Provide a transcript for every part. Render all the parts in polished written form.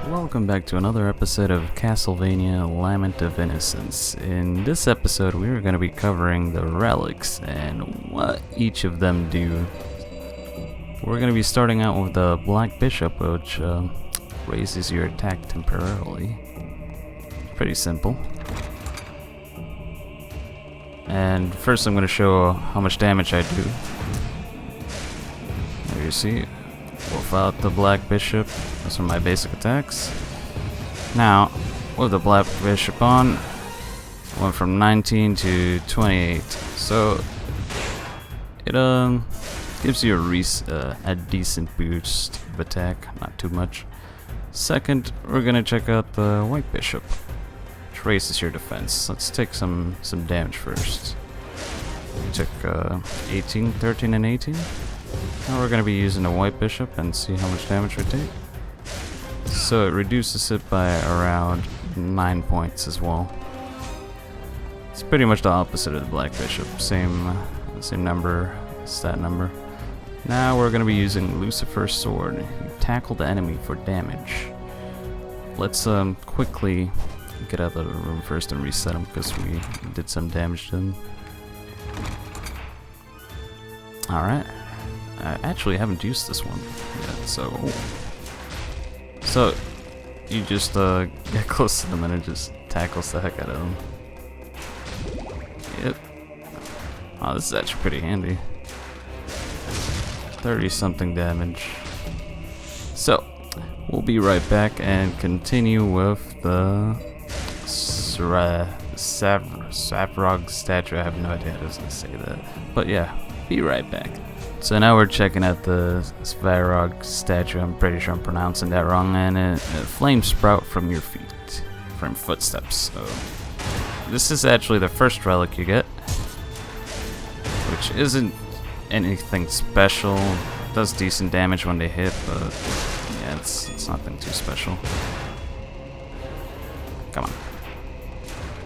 Welcome back to another episode of Castlevania Lament of Innocence. In this episode we are going to be covering the relics and what each of them do. We're going to be starting out with the Black Bishop, which raises your attack temporarily. Pretty simple. And first I'm going to show how much damage I do. There you see, without the Black Bishop, those are my basic attacks. Now, with the Black Bishop on, went from 19 to 28. So, it gives you a decent boost of attack, not too much. Second, we're going to check out the White Bishop, which raises your defense. Let's take some damage first. We took 18, 13, and 18. Now we're going to be using the White Bishop and see how much damage we take. So it reduces it by around 9 points as well. It's pretty much the opposite of the Black Bishop. Same number, stat number. Now we're going to be using Lucifer's Sword. You tackle the enemy for damage. Let's quickly get out of the room first and reset him because we did some damage to him. Alright. I actually haven't used this one yet, so you just get close to them and it just tackles the heck out of them. Yep. Oh, this is actually pretty handy. 30 something damage. So we'll be right back and continue with the Svarog Statue. I have no idea how to say that, but yeah, be right back. So now we're checking out the Svarog Statue. I'm pretty sure I'm pronouncing that wrong. And flames sprout from your feet, from footsteps. So this is actually the first relic you get, which isn't anything special. It does decent damage when they hit, but yeah, it's nothing too special. Come on.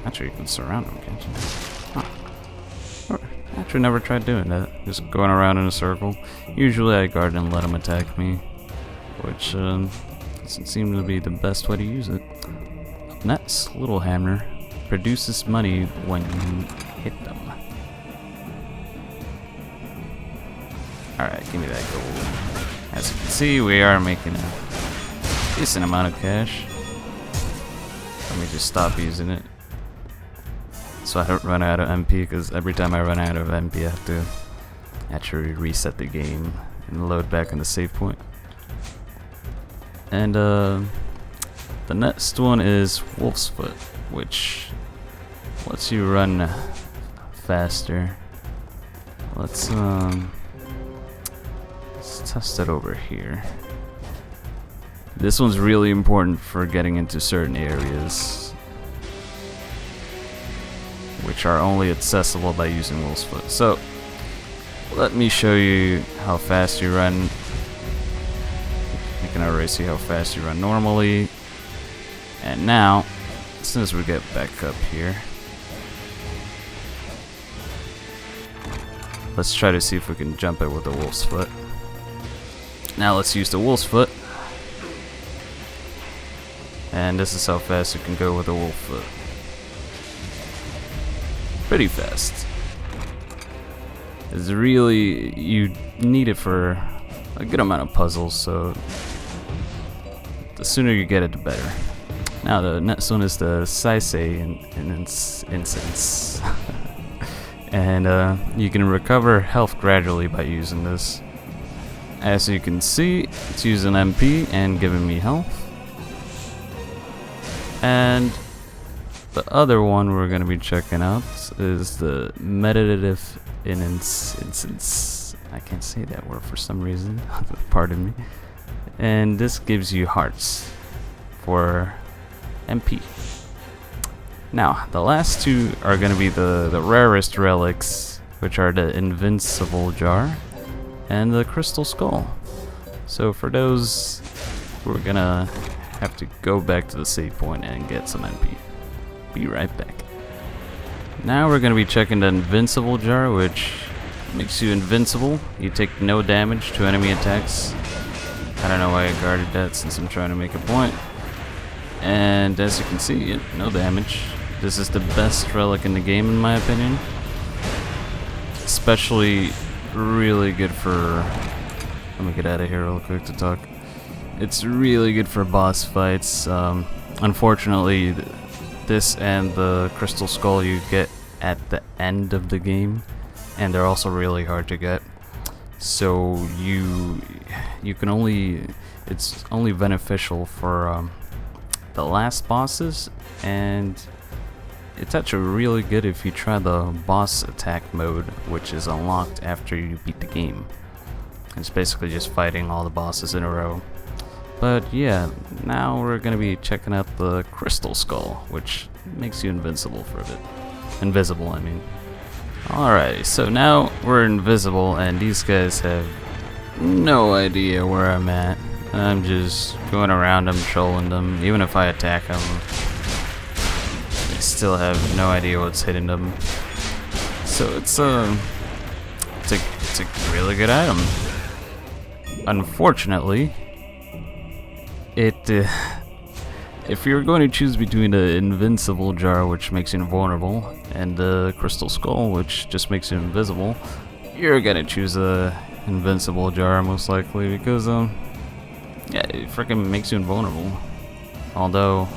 Actually, you can surround them, can't you? Huh. Actually never tried doing that, just going around in a circle. Usually I guard and let him attack me, which doesn't seem to be the best way to use it. Next, Little Hammer produces money when you hit them. Alright, give me that gold. As you can see, we are making a decent amount of cash. Let me just stop using it so I don't run out of MP, because every time I run out of MP I have to actually reset the game and load back on the save point. And the next one is Wolf's Foot, which lets you run faster. Let's test it over here. This one's really important for getting into certain areas, which are only accessible by using Wolf's Foot. So let me show you how fast you run. You can already see how fast you run normally. And now, as soon as we get back up here, let's try to see if we can jump it with the Wolf's Foot. Now let's use the Wolf's Foot. And this is how fast you can go with the Wolf Foot. Pretty fast. It's really, you need it for a good amount of puzzles, so the sooner you get it, the better. Now the next one is the Saisei Incense. And you can recover health gradually by using this. As you can see, it's using MP and giving me health. And the other one we're going to be checking out is the Meditative Incense. I can't say that word for some reason, pardon me. And this gives you hearts for MP. Now, the last two are going to be the rarest relics, which are the Invincible Jar and the Crystal Skull. So for those, we're going to have to go back to the save point and get some MP. Be right back. Now we're going to be checking the Invincible Jar, which makes you invincible. You take no damage to enemy attacks I don't know why I guarded that since I'm trying to make a point. And as you can see, no damage. This is the best relic in the game in my opinion. Especially really good for... Let me get out of here real quick to talk. It's really good for boss fights. Unfortunately, this and the Crystal Skull you get at the end of the game, and they're also really hard to get. So you can only... It's only beneficial for the last bosses, and it's actually really good if you try the boss attack mode, which is unlocked after you beat the game. It's basically just fighting all the bosses in a row. But yeah, now we're gonna be checking out the Crystal Skull, which makes you invincible for a bit. Invisible, I mean. Alright, so now we're invisible, and these guys have no idea where I'm at. I'm just going around them, trolling them. Even if I attack them, they still have no idea what's hitting them. So it's a really good item. Unfortunately, if you're going to choose between the Invincible Jar, which makes you invulnerable, and the Crystal Skull, which just makes you invisible, you're gonna choose the Invincible Jar most likely because yeah, it freaking makes you invulnerable. Although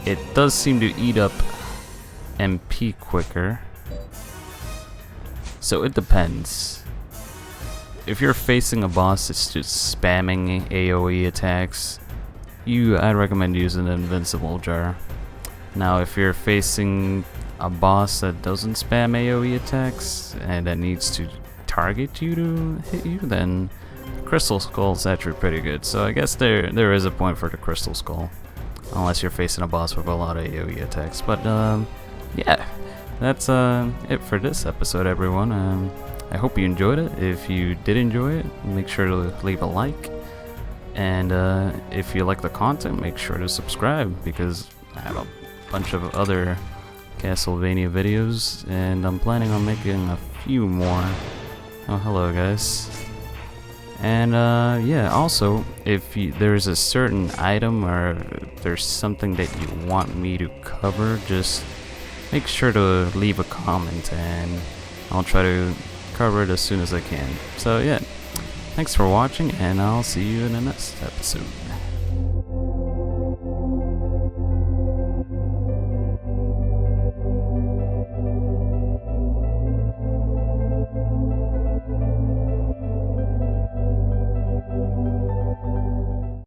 it does seem to eat up MP quicker, so it depends. If you're facing a boss that's just spamming AoE attacks, I'd recommend using the Invincible Jar. Now if you're facing a boss that doesn't spam AoE attacks and that needs to target you to hit you, then Crystal Skull is actually pretty good. So I guess there is a point for the Crystal Skull, unless you're facing a boss with a lot of AoE attacks. But yeah, that's it for this episode, everyone. I hope you enjoyed it. If you did enjoy it, make sure to leave a like. And if you like the content, make sure to subscribe, because I have a bunch of other Castlevania videos, and I'm planning on making a few more. Oh, hello guys. And yeah, also, if there's a certain item or there's something that you want me to cover, just make sure to leave a comment and I'll try to cover it as soon as I can. So yeah, thanks for watching, and I'll see you in the next episode.